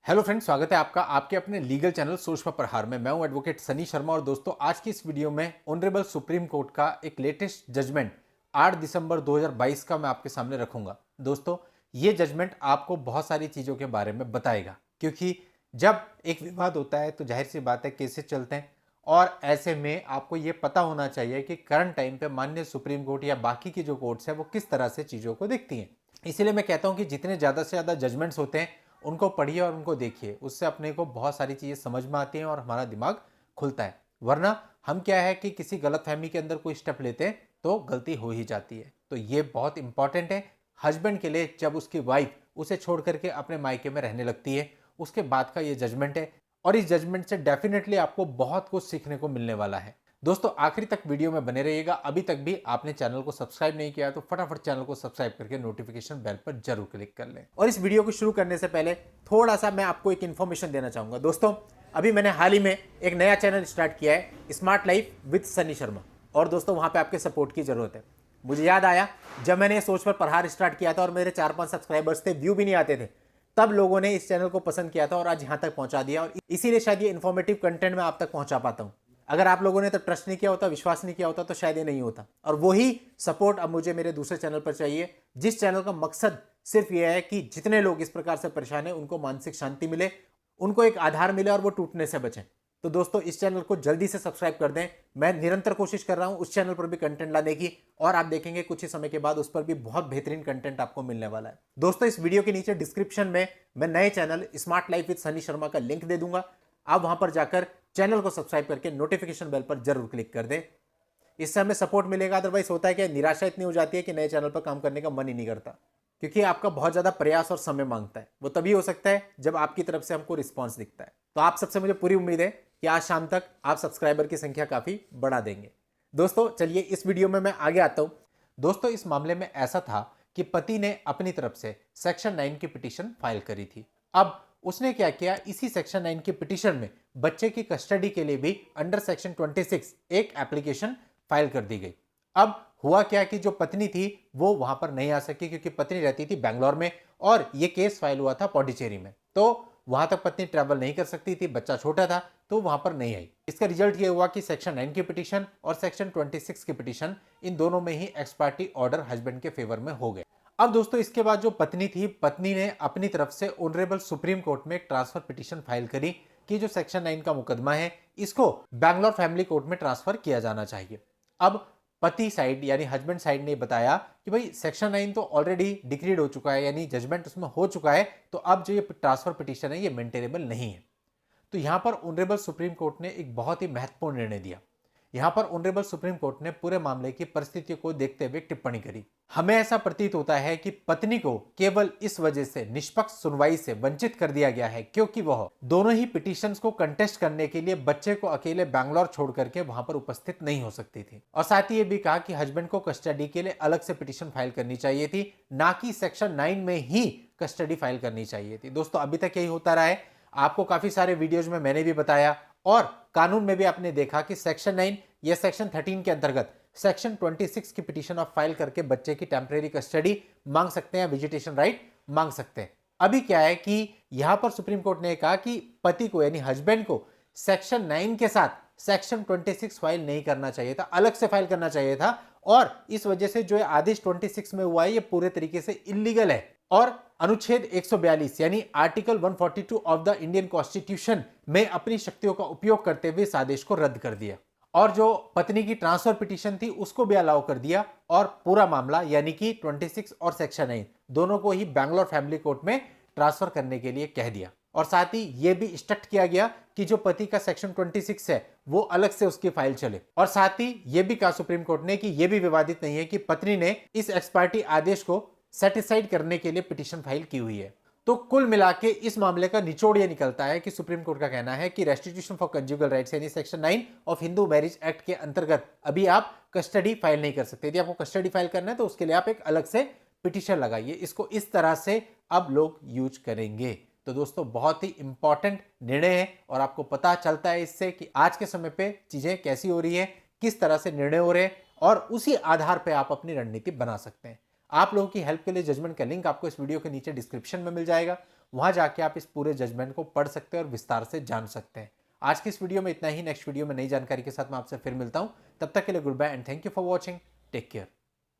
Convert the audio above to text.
Hello friends, स्वागत है आपका आपके अपने लीगल चैनल सोच पर प्रहार में। मैं हूं एडवोकेट सनी शर्मा और दोस्तों आज की इस वीडियो में ऑनरेबल सुप्रीम कोर्ट का एक लेटेस्ट जजमेंट 8 दिसंबर 2022 का मैं आपके सामने रखूंगा। दोस्तों ये जजमेंट आपको बहुत सारी चीज़ों के बारे में बताएगा, क्योंकि जब एक विवाद होता है तो जाहिर सी बात है केसेस चलते हैं और ऐसे में आपको ये पता होना चाहिए कि करंट टाइम पे माननीय सुप्रीम कोर्ट या बाकी की जो कोर्ट्स है वो किस तरह से चीज़ों को देखती हैं। इसीलिए मैं कहता हूं कि जितने ज़्यादा से ज़्यादा जजमेंट्स होते हैं उनको पढ़िए और उनको देखिए, उससे अपने को बहुत सारी चीज़ें समझ में आती हैं और हमारा दिमाग खुलता है। वरना हम क्या है कि किसी गलतफहमी के अंदर कोई स्टेप लेते हैं तो गलती हो ही जाती है। तो ये बहुत इंपॉर्टेंट है हस्बैंड के लिए, जब उसकी वाइफ उसे छोड़ करके अपने मायके में रहने लगती है, उसके बाद का ये जजमेंट है और इस जजमेंट से डेफिनेटली आपको बहुत कुछ सीखने को मिलने वाला है। दोस्तों आखिरी तक वीडियो में बने रहिएगा। अभी तक भी आपने चैनल को सब्सक्राइब नहीं किया तो फटाफट चैनल को सब्सक्राइब करके नोटिफिकेशन बेल पर जरूर क्लिक कर लें। और इस वीडियो को शुरू करने से पहले थोड़ा सा मैं आपको एक इन्फॉर्मेशन देना चाहूंगा। दोस्तों अभी मैंने हाल ही में एक नया चैनल स्टार्ट किया है, smart life with Sunny Sharma, और दोस्तों वहां पे आपके सपोर्ट की जरूरत है। मुझे याद आया जब मैंने सोच पर प्रहार स्टार्ट किया था और मेरे 4-5 सब्सक्राइबर्स थे, व्यू भी नहीं आते थे, तब लोगों ने इस चैनल को पसंद किया था और आज यहां तक पहुंचा दिया, और इसीलिए शायद ये इन्फॉर्मेटिव कंटेंट मैं आप तक पहुंचा पाता हूं। अगर आप लोगों ने तो ट्रस्ट नहीं किया होता, विश्वास नहीं किया होता, तो शायद ये नहीं होता। और वही सपोर्ट अब मुझे मेरे दूसरे चैनल पर चाहिए, जिस चैनल का मकसद सिर्फ ये है कि जितने लोग इस प्रकार से परेशान हैं उनको मानसिक शांति मिले, उनको एक आधार मिले और वो टूटने से बचें। तो दोस्तों इस चैनल को जल्दी से सब्सक्राइब कर दें। मैं निरंतर कोशिश कर रहा हूं उस चैनल पर भी कंटेंट लाने की, और आप देखेंगे कुछ ही समय के बाद उस पर भी बहुत बेहतरीन कंटेंट आपको मिलने वाला है। दोस्तों इस वीडियो के नीचे डिस्क्रिप्शन में मैं नए channel smart life with Sunny Sharma का लिंक दे दूंगा। आप वहां पर जाकर चैनल को सब्सक्राइब करके नोटिफिकेशन बेल पर जरूर क्लिक कर दें। इससे हमें सपोर्ट मिलेगा। अदरवाइज होता है कि निराशा इतनी हो जाती है कि नए चैनल पर काम करने का मन ही नहीं करता, क्योंकि आपका बहुत ज्यादा प्रयास और समय मांगता है। वो तभी हो सकता है जब आपकी तरफ से हमको रिस्पॉन्स दिखता है। तो आप सबसे मुझे पूरी उम्मीद है कि आज शाम तक आप सब्सक्राइबर की संख्या काफी बढ़ा देंगे। दोस्तों चलिए इस वीडियो में मैं आगे आता हूं। दोस्तों इस मामले में ऐसा था कि पति ने अपनी तरफ से सेक्शन 9 की पिटीशन फाइल करी थी। अब उसने क्या किया, इसी सेक्शन 9 की पिटीशन में बच्चे की कस्टडी के लिए भी अंडर सेक्शन 26 एक एप्लीकेशन फाइल कर दी गई। अब हुआ क्या कि जो पत्नी थी वो वहां पर नहीं आ सकी, क्योंकि पत्नी रहती थी बैंगलोर में और ये केस फाइल हुआ था पौंडीचेरी में। तो वहां तक पत्नी ट्रैवल नहीं कर सकती थी, बच्चा छोटा था, तो वहां पर नहीं आई। इसका रिजल्ट ये हुआ कि सेक्शन 9 की पिटीशन और सेक्शन 26 की पिटीशन, इन दोनों में ही एक्स पार्टी ऑर्डर हस्बैंड के फेवर में हो गए। अब दोस्तों इसके बाद जो पत्नी थी, पत्नी ने अपनी तरफ से ऑनरेबल सुप्रीम कोर्ट में एक ट्रांसफर पिटीशन फाइल करी कि जो सेक्शन 9 का मुकदमा है इसको बैंगलोर फैमिली कोर्ट में ट्रांसफर किया जाना चाहिए। अब पति साइड यानी हस्बैंड साइड ने बताया कि भाई सेक्शन 9 तो ऑलरेडी डिक्रीड हो चुका है, यानी जजमेंट उसमें हो चुका है, तो अब जो ये ट्रांसफर पिटीशन है ये मेंटेनेबल नहीं है। तो यहां पर ऑनरेबल सुप्रीम कोर्ट ने एक बहुत ही महत्वपूर्ण निर्णय दिया। यहां पर ऑनरेबल सुप्रीम कोर्ट ने पूरे मामले की परिस्थितियों को देखते हुए टिप्पणी करी। हमें ऐसा प्रतीत होता है कि पत्नी को केवल इस वजह से निष्पक्ष सुनवाई से वंचित कर दिया गया है क्योंकि वह दोनों ही पिटीशंस को कंटेस्ट करने के लिए बच्चे को अकेले बैंगलोर छोड़ करके वहां पर उपस्थित नहीं हो सकती थी। और साथ ही ये भी कहा कि हस्बैंड को कस्टडी के लिए अलग से पिटीशन फाइल करनी चाहिए थी, ना कि सेक्शन 9 में ही कस्टडी फाइल करनी चाहिए थी। दोस्तों अभी तक यही होता रहा है। आपको काफी सारे वीडियोज में मैंने भी बताया और कानून में भी आपने देखा कि सेक्शन 9 या सेक्शन 13 के अंतर्गत सेक्शन 26 की पिटीशन आप फाइल करके बच्चे की टेम्परेरी कस्टडी मांग सकते हैं, विजिटेशन राइट मांग सकते हैं। अभी क्या है कि यहां पर सुप्रीम कोर्ट ने कहा कि पति को यानी हस्बैंड को सेक्शन 9 के साथ सेक्शन 26 फाइल नहीं करना चाहिए था, अलग से फाइल करना चाहिए था। और इस वजह से जो आदेश 26 में हुआ है ये पूरे तरीके से इलीगल है और अनुच्छेद 142 यानी article 142 of the Indian constitution में अपनी शक्तियों का उपयोग करते हुए इस आदेश को रद्द कर दिया और जो पत्नी की ट्रांसफर पिटीशन थी उसको भी अलाउ कर दिया और पूरा मामला यानी कि 26 और सेक्शन 9 दोनों को ही बैंगलोर फैमिली कोर्ट में ट्रांसफर करने के लिए कह दिया। और साथ ही यह भी स्ट्रिक्ट किया गया कि जो पति का सेक्शन 26 है वो अलग से उसकी फाइल चले। और साथ ही यह भी कहा सुप्रीम कोर्ट ने कि यह भी विवादित नहीं है कि पत्नी ने इस एक्स पार्टी आदेश को सेटिस्फाइड करने के लिए पिटीशन फाइल की हुई है। तो कुल मिला के इस मामले का निचोड़ यह निकलता है कि सुप्रीम कोर्ट का कहना है कि रेस्टिट्यूशन फॉर कंजुगल राइट्स यानी section 9 of Hindu marriage act के अंतर्गत अभी आप कस्टडी फाइल नहीं कर सकते। यदि आपको कस्टडी फाइल करना है तो उसके लिए आप एक अलग से पिटीशन लगाइए। इसको इस तरह से अब लोग यूज करेंगे। तो दोस्तों बहुत ही इंपॉर्टेंट निर्णय है और आपको पता चलता है इससे कि आज के समय पे चीजें कैसी हो रही है, किस तरह से निर्णय हो रहे हैं और उसी आधार पर आप अपनी रणनीति बना सकते हैं। आप लोगों की हेल्प के लिए जजमेंट का लिंक आपको इस वीडियो के नीचे डिस्क्रिप्शन में मिल जाएगा। वहां जाके आप इस पूरे जजमेंट को पढ़ सकते हैं और विस्तार से जान सकते हैं। आज की इस वीडियो में इतना ही। नेक्स्ट वीडियो में नई जानकारी के साथ मैं आपसे फिर मिलता हूं। तब तक के लिए goodbye and thank you for watching. Take care.